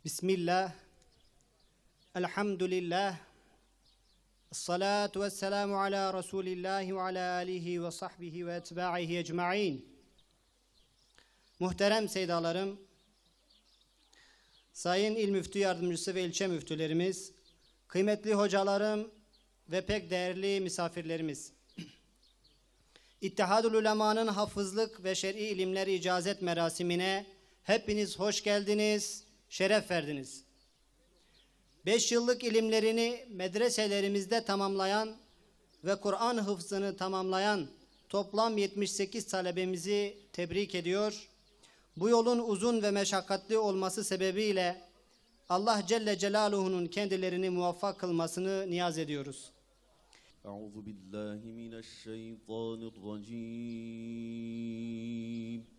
Bismillah, elhamdülillah, salatu vesselamu ala Resulillahi ve ala alihi ve sahbihi ve etba'ihi ecma'in. Muhterem seydalarım, sayın il müftü yardımcısı ve ilçe müftülerimiz, kıymetli hocalarım ve pek değerli misafirlerimiz. İttihad-ül Ulema'nın hafızlık ve şer'i ilimler icazet merasimine hepiniz hoş geldiniz, şeref verdiniz. 5 yıllık ilimlerini medreselerimizde tamamlayan ve Kur'an hıfzını tamamlayan toplam 78 talebemizi tebrik ediyor. Bu yolun uzun ve meşakkatli olması sebebiyle Allah Celle Celaluhu'nun kendilerini muvaffak kılmasını niyaz ediyoruz. Euzu billahi mineşşeytanirracim.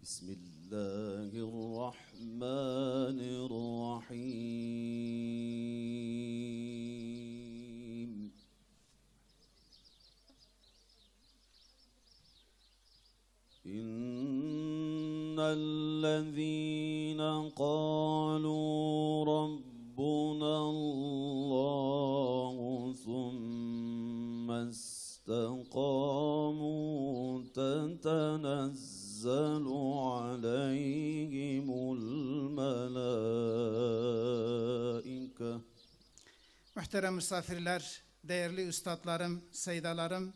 Bismillahirrahmanirrahim. İnnellezîne qâlû Rabbunallâhu thumme istekâmû tetenezzelu aleyhimul melâike. Muhterem misafirler, değerli üstadlarım, seydalarım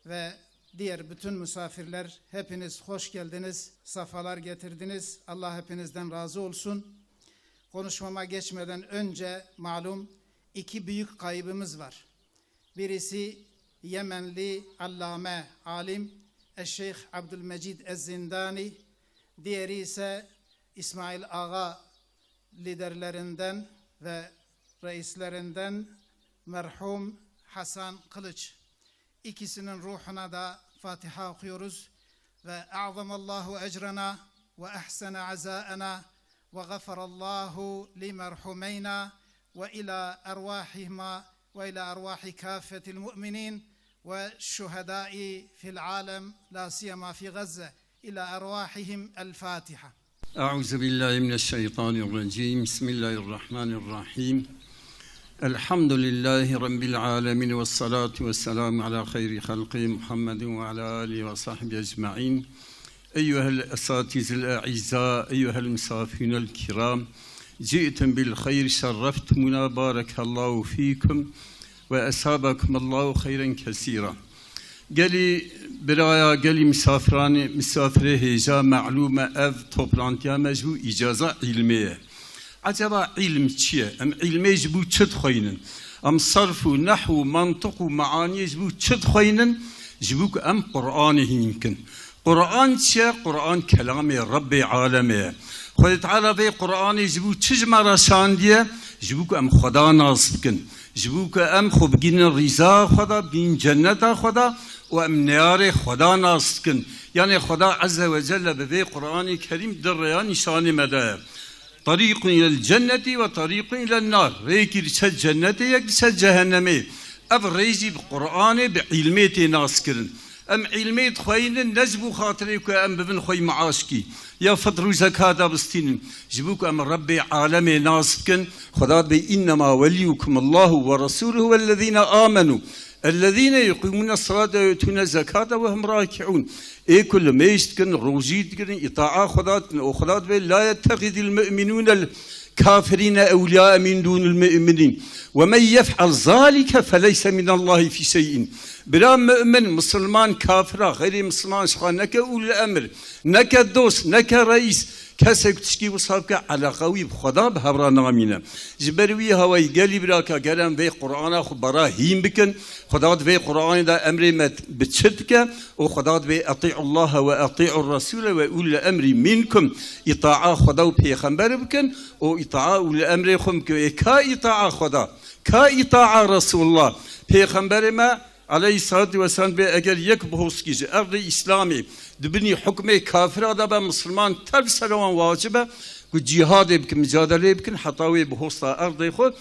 ve diğer bütün misafirler, hepiniz hoş geldiniz, safalar getirdiniz. Allah hepinizden razı olsun. Konuşmama geçmeden önce malum 2 büyük kaybımız var. Birisi Yemenli allame, alim Eşşeyh Abdülmecid Ez-Zindani, diğeri ise İsmail Ağa liderlerinden ve reislerinden merhum Hasan Kılıç. İkisinin ruhuna da Fatiha okuyoruz. Ve a'zamallahu ecrana ve ahsana azaana ve gafarallahu li merhumeyna ve ila ervahihima ve ila ervahi kâffetil mu'minin ve şuhedai fil alem la siyema fi Gazze ila ervahihim el Fatiha. Euzu billahi mineşşeytanirracim. Bismillahirrahmanirrahim. Elhamdülillahi Rabbil alemin ve salatu ve selamu ala hayri halqi Muhammedin ve ala alihi ve sahbihi ecma'in. Eyyuhel esatizil a'izza, eyyuhel misafirunel kiram. Ci'tum bil hayr, şerreftumuna, barakallahu fikum ve esabakumallahu hayren kesira. Geli biraya, geli misafire heyeca, ma'lume ev toplantıya mecbu icaza ilmiye. Acaba ilm çiye? İlme bu çıt xoyinin. Sarfu, nahvu, mantıku, maani bu çıt xoyinin. Jibuk Kur'an'ı yimkin. Kur'an çiye? Kur'an kelame Rabbi aleme. Xuda Teala ve Kur'an'ı bu çizmara şandiye. Jibuk Xuda nasibkin. Jibuk xubgin riza Xuda, bin cenneta Xuda ve niyare Xuda nasibkin. Yani Xuda Azze ve Celle ve Kur'an-ı Kerim derya nişani medaya. Tarikun ilel cenneti ve tarikun ilel nar. Reykir çe cennete yek çe cehenneme. Ev reizi Kur'an'ı bi ilmeti naskirin. İlmet xoyinin nezbu xatirı ku bibin xoy maaşki. Ya fıtru zekata bistinin. Jibuk Rabbi aleme nasibkin. Xuda be innema veliyukum Allahu ve Rasuluhu vellezine amenu. الذين يقيمون الصلاة ويؤتون الزكاة وهم راكعون. كل ما يشتكن روجيت كن إطاعة خدات وخدات لا يتخذ المؤمنون الكافرين أولياء من دون المؤمنين ومن يفعل ذلك فليس من الله في شيء. بلا مؤمن مسلمان كافر غير مسلمان شخا نك أولي الأمر نك دوست نك رئيس کسی کتشکی و سابقه علاقوی بخدا به هبرا نامینه. جبروی هوای گلی براکا گرم وی قرآن خو برا هیم بکن. خداد وی قرآن دا امر مت بچرد که و خداد وی اطیع الله و اطیع الرسول و اول امر منکم. اطاعه خدا و پیغمبر بکن و اطاعه اول امر خم که کا اطاعه خدا کا اطاعه رسول الله پیغمبر ما Aleyhisselatü Vesselam be eğer yek boğuzkici erdi İslami dibini hükme kafir da ben Müslüman terk selavan vacibe ku cihad ebkin mücadele ebkin hatavi boğuzda erdi xo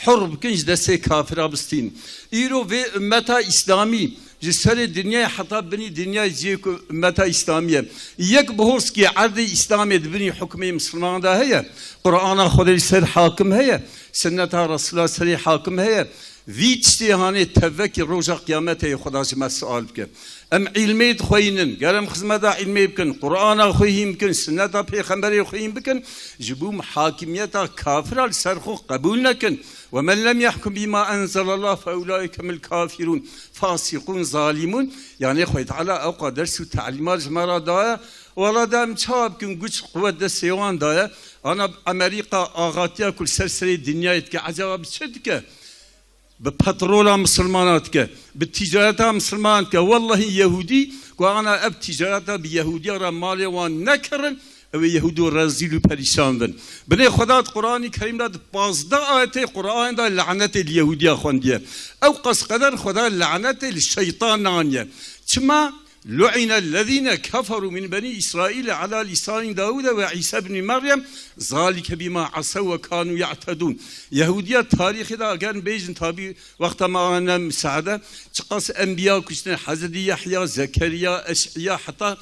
hur bkin deste kafir abistin. İro ve ümmeta İslami جسر الدنيا حتى بني دنيا جيك متى إسلامية يك بهوس كي عرض إسلامي بني حكمي مسلمان ده هي قرآن خدا سر حاكم هي سنة رسول الله سر حاكم هي ذي تستيهاني تفكي روجا قيامته خدا جمع السؤال بك ام علمي خوينن قالم خدمه علمي بكن قرآن خويهم بكن سنة پیغمبر خويهم بكن جبو محاكمية كافر السرخو قبول نكن ومن لم يحكم بما أنزل الله فأولئك هم الكافرون فاسقون ظالمون يعني خوي تعالى أوقع درس وتعليمات جمرة دايا ولا دام شاب كن قوش قوة دسيوان دايا أنا بأمريكا آغاتيا كل سرسري الدنيا يتك عجبا بشدك ببترولا مسلماناتك بالتجارة مسلماناتك والله يهودي وأنا أب تجارة بيهودي رمالي وان نكرن و یهودو رزیل و پریشان بن بنی خدا قرآن کریم داد 15 آیت قرآن داد لعنت الیهودیا خوندیه او قص قدر خدا لعنت الشیطان نانیه چما لعن الذين كفروا من بني إسرائيل على لسان داود وعيسى بن مريم ذلك بما عصوا وكانوا يعتدون يهودية تاريخ دا كان بيجن تابي وقت ما أنا مساعدة تقص أنبياء كشتن حزد يحيى زكريا أشعياء حتى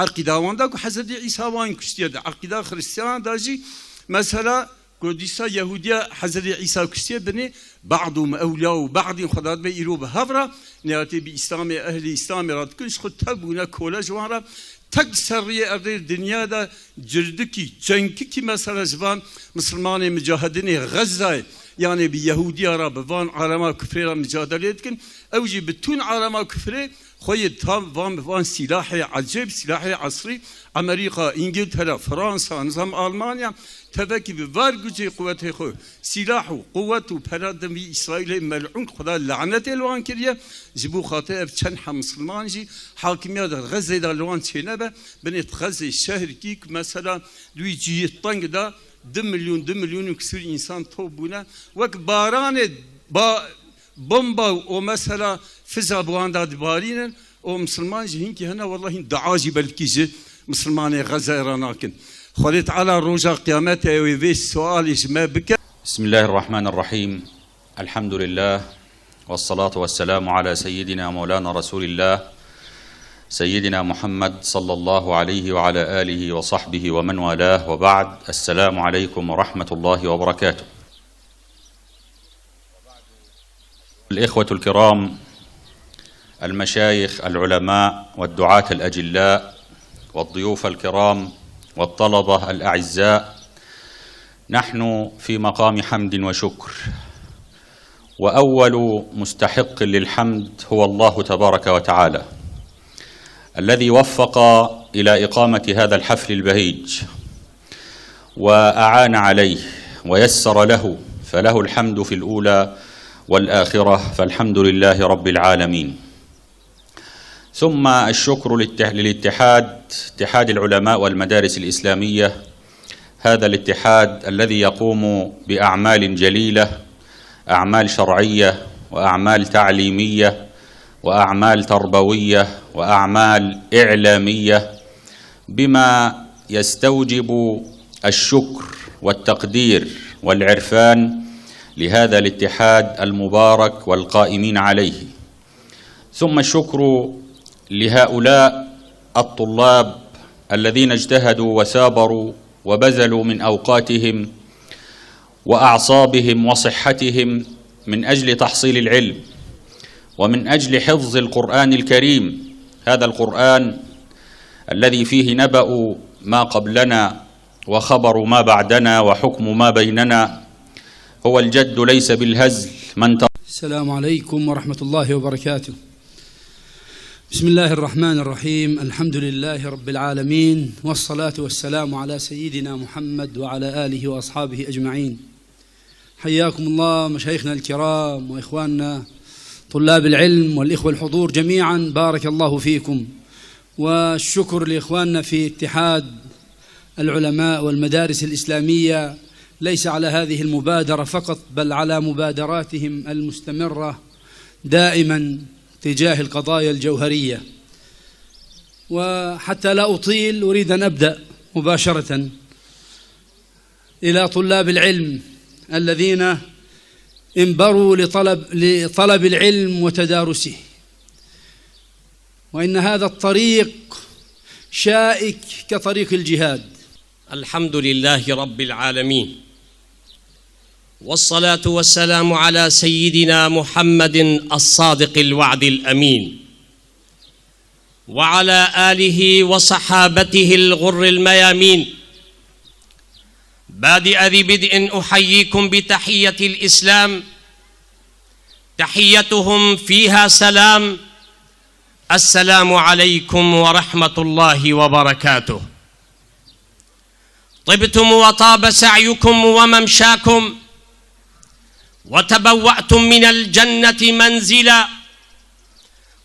عقيدة واندا حزد عيسى وان كشتيا عقيدة خريستيان داجي مثلا قديسة يهودية حزد عيسى كشتيا بني بعضهم أولياء وبعضهم خدات بيرو بهفرة نياتي بإسلام أهل إسلام راد كنش خد تبونا كولا جوارا تكسر أرض الدنيا دا جردكي جنكي مثلا جبان مسلمان مجاهدين غزة يعني بيهودية را بفان عالم كفر مجادلة كن أوجي بتون عالم كفر خوي تام فان سلاح عجيب سلاح عصري أمريكا إنجلترا فرنسا نظام ألمانيا تبكي بفارجي قوته خو سلاح وقوة وبرادم بإسرائيل ملعون خدا لعنة الوان كريه جبو خاطئ بتشنح مسلمان جي حاكمية غزة دا الوان تشينبه بنت غزة الشهر كيك مثلا دوي جي طنق دا 2 مليون وكسر إنسان توبونا وك باران با بومبا ومثلا فزا بواندا دبارين ومسلمان جي هنكي هنا والله دعاجي بلكي جي مسلمان غزة راناكن خليت على رجع قيامته ويفيش سؤال ما بك. بسم الله الرحمن الرحيم. الحمد لله والصلاة والسلام على سيدنا مولانا رسول الله سيدنا محمد صلى الله عليه وعلى آله وصحبه ومن والاه وبعد. السلام عليكم ورحمة الله وبركاته. الإخوة الكرام المشايخ العلماء والدعاة الأجلاء والضيوف الكرام والطلبة الأعزاء، نحن في مقام حمد وشكر، وأول مستحق للحمد هو الله تبارك وتعالى الذي وفق إلى إقامة هذا الحفل البهيج وأعان عليه ويسر له، فله الحمد في الأولى والآخرة، فالحمد لله رب العالمين. ثم الشكر للاتحاد، اتحاد العلماء والمدارس الإسلامية، هذا الاتحاد الذي يقوم بأعمال جليلة، أعمال شرعية وأعمال تعليمية وأعمال تربوية وأعمال إعلامية، بما يستوجب الشكر والتقدير والعرفان لهذا الاتحاد المبارك والقائمين عليه. ثم الشكر لهؤلاء الطلاب الذين اجتهدوا وثابروا وبذلوا من أوقاتهم وأعصابهم وصحتهم من أجل تحصيل العلم ومن أجل حفظ القرآن الكريم، هذا القرآن الذي فيه نبأ ما قبلنا وخبر ما بعدنا وحكم ما بيننا، هو الجد ليس بالهزل. السلام عليكم ورحمة الله وبركاته. بسم الله الرحمن الرحيم. الحمد لله رب العالمين، والصلاة والسلام على سيدنا محمد وعلى آله وأصحابه أجمعين. حياكم الله مشايخنا الكرام وإخواننا طلاب العلم والإخوة الحضور جميعا، بارك الله فيكم. والشكر لإخواننا في اتحاد العلماء والمدارس الإسلامية، ليس على هذه المبادرة فقط بل على مبادراتهم المستمرة دائما تجاه القضايا الجوهرية. وحتى لا أطيل أريد أن أبدأ مباشرة إلى طلاب العلم الذين انبروا لطلب العلم وتدارسه. وإن هذا الطريق شائك كطريق الجهاد. الحمد لله رب العالمين، والصلاة والسلام على سيدنا محمد الصادق الوعد الأمين، وعلى آله وصحابته الغر الميامين. بادئ ذي بدء أحييكم بتحية الإسلام، تحيتهم فيها سلام. السلام عليكم ورحمة الله وبركاته. طبتم وطاب سعيكم وممشاكم، وتبوأتم من الجنة منزلا،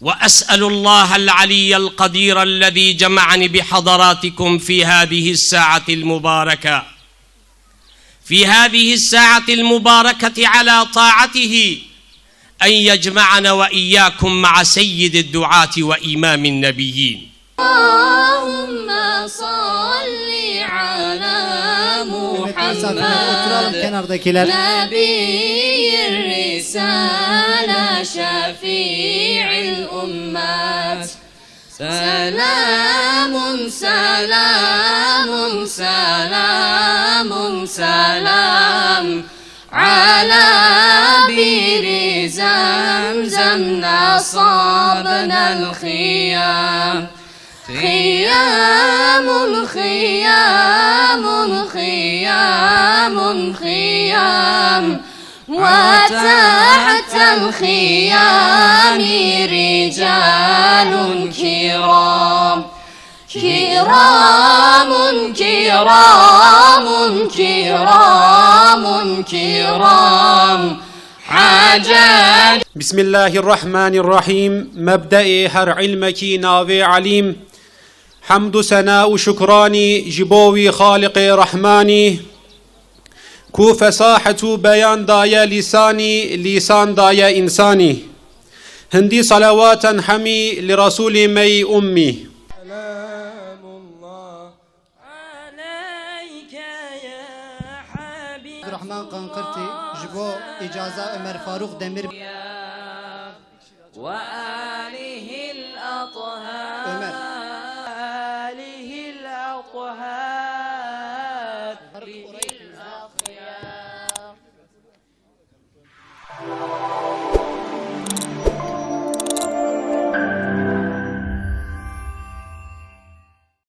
وأسأل الله العلي القدير الذي جمعني بحضراتكم في هذه الساعة المباركة، في هذه الساعة المباركة على طاعته، أن يجمعنا وإياكم مع سيد الدعاة وإمام النبيين. اللهم صل على محمد نبي الرسالة شفيع الأمات. سلام سلام سلام سلام على بير زمزم نصبنا الخيام. خيام خيام خيام خيام، وتحت الخيام رجال كرام كرام كرام كرام كرام حاجات. بسم الله الرحمن الرحيم. مبدأ هر علمك ناوي عليم، حمد سناء شكراني جبوي خالق رحماني، كو فصاحة بيان دايا لساني لسان دايا إنساني، هندي صلوات حمي لرسول مي أمي. سلام الله عليك يا حبيب الرحمن قنقرتي جبو إجازة عمر فاروق دمير وآله الأطهار عمر آله الأطهار الأخيار.